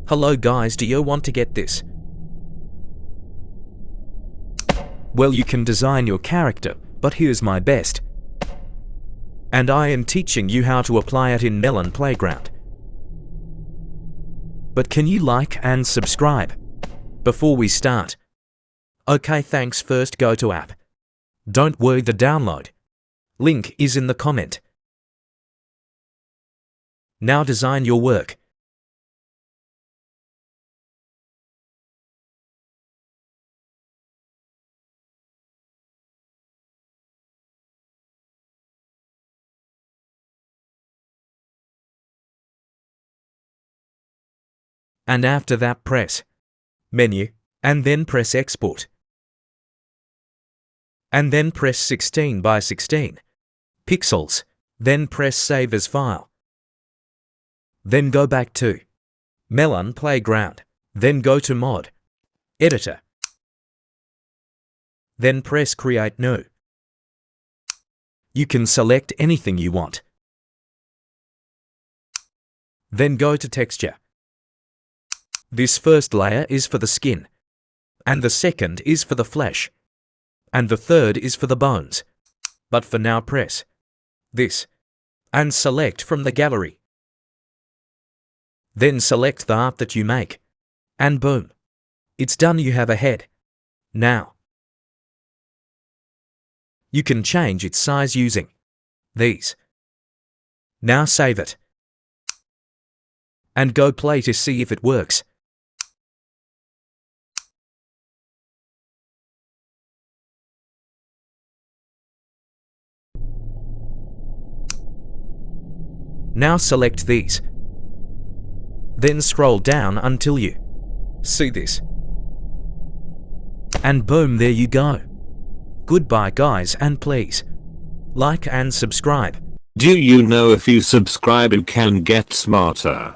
Hello guys, do you want to get this? Well, you can design your character, but here's my best. And I am teaching you how to apply it in Melon Playground. But can you like and subscribe before we start? Okay, thanks. First go to app. Don't worry, the download link is in the comment. Now design your work. And after that press menu, and then press export. And then press 16 by 16 pixels, then press save as file. Then go back to Melon Playground, then go to mod editor. Then press create new. You can select anything you want. Then go to texture. This first layer is for the skin, and the second is for the flesh, and the third is for the bones. But for now, press this and select from the gallery. Then select the art that you make, and boom, it's done. You have a head. Now you can change its size using these. Now save it and go play to see if it works. Now select these. Then scroll down until you see this. And boom, there you go. Goodbye guys, and please like and subscribe. Do you know if you subscribe you can get smarter?